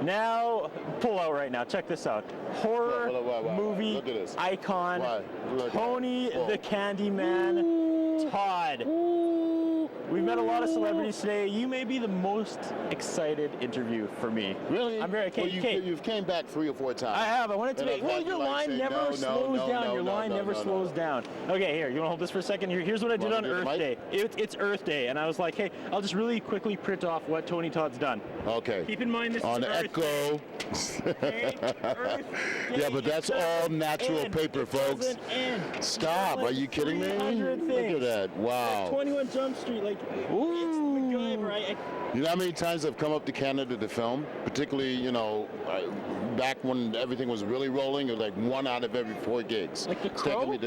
Now, pull out right now. Check this out. Horror movie Look at this. icon, Look Tony the Candyman, Todd. We've met a lot of celebrities today. You may be the most excited interview for me. Really? I'm very well, you've came back 3 or 4 times. I have. I wanted to make. Well, your line never slows down. Your line never slows down. Okay, here. You want to hold this for a second? Here's what I did on Earth Day. It's Earth Day, and I was like, hey, I'll just really quickly print off what Tony Todd's done. Okay. Keep in mind this on is Earth Echo. Day. Earth Day. Yeah, but that's all natural paper, folks. Stop. Are you kidding me? Look at that. Wow. Like 21 Jump Street. Like, it's MacGyver. You know how many times I've come up to Canada to film? Particularly, you know, back when everything was really rolling, it was like 1 out of every 4 gigs. Like the Crow?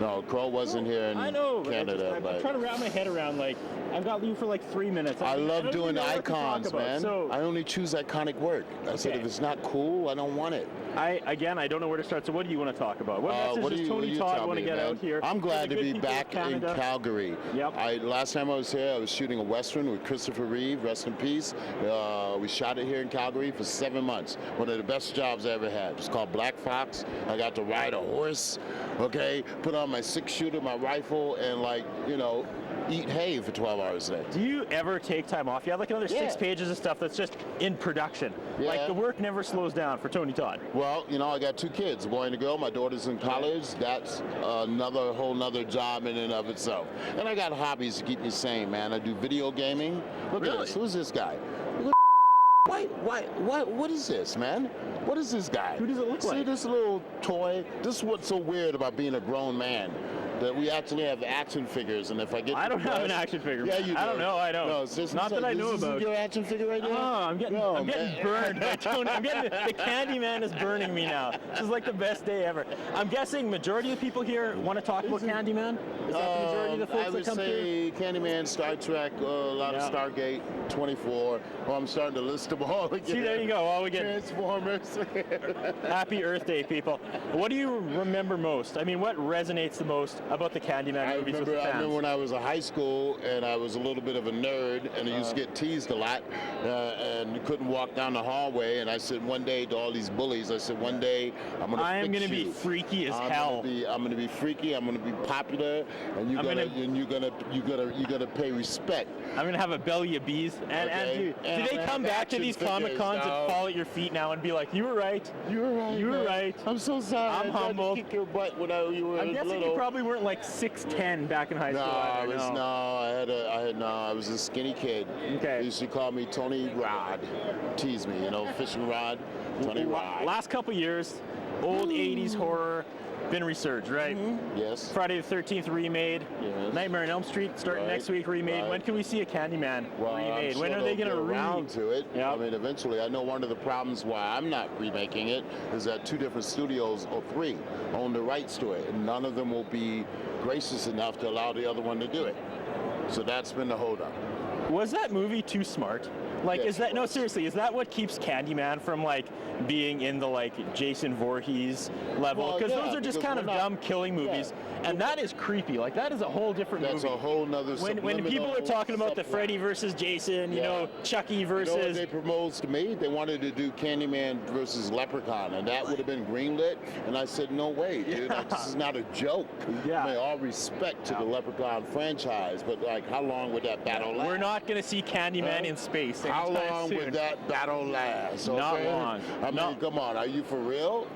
No, Crow wasn't here in Canada. I'm trying to wrap my head around, like, I've got you for like 3 minutes. I love doing icons, man. So, I only choose iconic work. I said, if it's not cool, I don't want it. I don't know where to start. So what do you want to talk about? What message does Tony Todd want to get out here? I'm glad to be back in Calgary. Yep. Last time I was here, I was shooting a Western with Christopher Reeve, rest in peace. We shot it here in Calgary for 7 months. One of the best jobs I ever had. It was called Black Fox. I got to ride a horse, okay, put on my 6-shooter, my rifle, and like, you know, eat hay for 12 hours a day. Do you ever take time off? You have like another 6 pages of stuff that's just in production. Yeah. Like the work never slows down for Tony Todd. Well, you know, I got 2 kids, a boy and a girl. My daughter's in college. That's whole nother job in and of itself. And I got hobbies to keep me sane, man. I do video gaming. Look at this. Who's this guy? What is this, man? What is this guy? Who does it look like? See this little toy? This is what's so weird about being a grown man. That we actually have action figures, and if I get I don't have an action figure. Yeah, you do. I don't know. I don't. No, it's not that I know about. Is your action figure right now? Oh, I'm getting burned by Tony. I'm getting the Candyman is burning me now. This is like the best day ever. I'm guessing majority of people here want to talk about Candyman. Is that the majority of the folks that come here? I would say Candyman, Star Trek, a lot of Stargate, 24. Oh, I'm starting to list them all again. See, there you go. All we get. Transformers. Happy Earth Day, people. What do you remember most? I mean, what resonates the most about the Candyman movies with the fans? I remember when I was in high school and I was a little bit of a nerd and I used to get teased a lot and couldn't walk down the hallway. And I said one day to all these bullies, I said one day I'm going to I am going to be freaky as hell. I'm going to be freaky. I'm going to be popular, and you're gonna pay respect. I'm going to have a belly of bees. And do they come back to these Comic Cons and fall at your feet now and be like, you were right. You were right. You were right. I'm so sorry. I'm humbled. Kick your butt when you were I'm guessing little. You probably weren't like 6'10" back in high school. I was a skinny kid. Okay. They used to call me Tony Rod. Tease me, you know, fishing rod. Tony Rod. Last couple years, old 80s horror. Been resurged, right? Yes. Friday the 13th remade. Yes. Nightmare on Elm Street starting next week remade. When can we see a Candyman remade? When are they going to around to it? Yep. I mean, eventually. I know one of the problems why I'm not remaking it is that 2 different studios or 3 own the rights to it, and none of them will be gracious enough to allow the other one to do it. So that's been the holdup. Was that movie too smart? Like, yes, is that, no, seriously, is that what keeps Candyman from, like, being in the, like, Jason Voorhees level? Because those are just kind of dumb killing movies, and that is creepy. Like, that is a whole different movie. That's a whole nother when people are talking about the Freddy versus Jason, you know, Chucky versus... You know what they proposed to me? They wanted to do Candyman versus Leprechaun, and that would have been greenlit, and I said, no way, dude. Like, this is not a joke. I mean, all respect to the Leprechaun franchise, but, like, how long would that battle last? We're not going to see Candyman in space. How long would that battle last? Okay? Not long. I mean, come on, are you for real?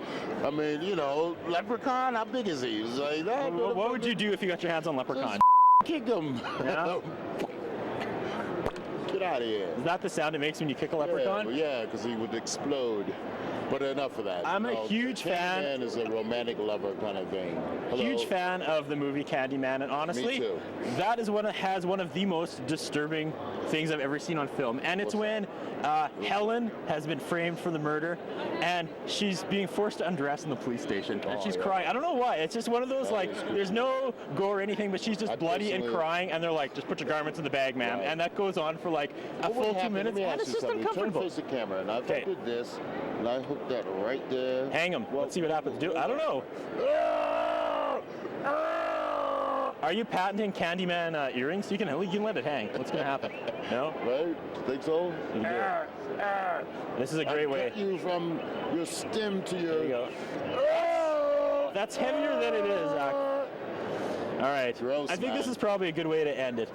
I mean, you know, Leprechaun, how big is he? Like that. What would you do if you got your hands on Leprechaun? Kick him. Yeah? Get out of here. Is that the sound it makes when you kick a Leprechaun? Yeah, because he would explode. But enough of that. I'm a huge fan. Candyman is a romantic lover kind of thing. Hello? Huge fan of the movie Candyman, and honestly, that is has one of the most disturbing things I've ever seen on film. And it's when Helen has been framed for the murder, and she's being forced to undress in the police station, and she's crying. I don't know why. It's just one of those, like, there's no gore or anything, but she's just bloody and crying, and they're like, just put your garments in the bag, ma'am. And that goes on for like a full 2 minutes, and it's just uncomfortable. Turn face the camera, and I did this, and I hooked that right there. Hang him. Let's see what happens. I don't know. Are you patenting Candyman earrings? You can let it hang. What's going to happen? No? Right? Think so? This is a great way. Cut you from your stem to your... There you go. That's heavier than it is, Zach. All right. Gross, I think this man. is probably a good way to end it.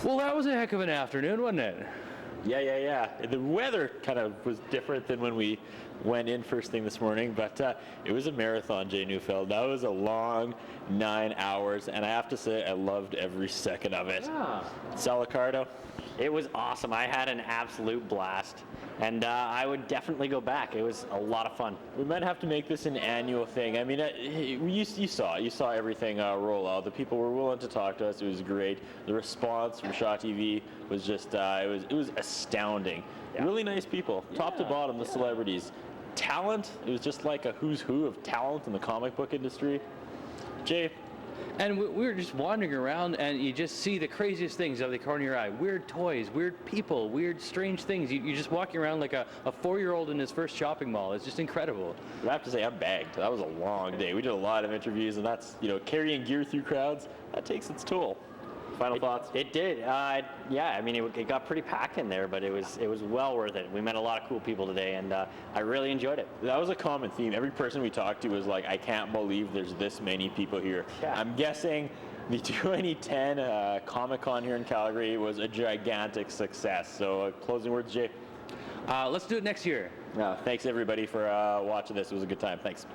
Well, that was a heck of an afternoon, wasn't it? Yeah. The weather kind of was different than when we went in first thing this morning, but it was a marathon, Jay Neufeld. That was a long 9 hours, and I have to say I loved every second of it. Yeah. Salicardo? It was awesome. I had an absolute blast, and I would definitely go back. It was a lot of fun. We might have to make this an annual thing. I mean, you saw everything roll out. The people were willing to talk to us. It was great. The response from Shaw TV was just it was astounding. Yeah. Really nice people, top to bottom. The celebrities, talent. It was just like a who's who of talent in the comic book industry. Jay. And we were just wandering around, and you just see the craziest things out of the corner of your eye. Weird toys, weird people, weird, strange things. You're just walking around like a 4-year-old in his first shopping mall. It's just incredible. I have to say, I'm bagged. That was a long day. We did a lot of interviews, and that's, carrying gear through crowds, that takes its toll. Final thoughts? It did. Yeah, I mean, it got pretty packed in there, but it was well worth it. We met a lot of cool people today, and I really enjoyed it. That was a common theme. Every person we talked to was like, I can't believe there's this many people here. Yeah. I'm guessing the 2010 Comic-Con here in Calgary was a gigantic success. So closing words, Jay? Let's do it next year. Thanks everybody for watching this. It was a good time. Thanks.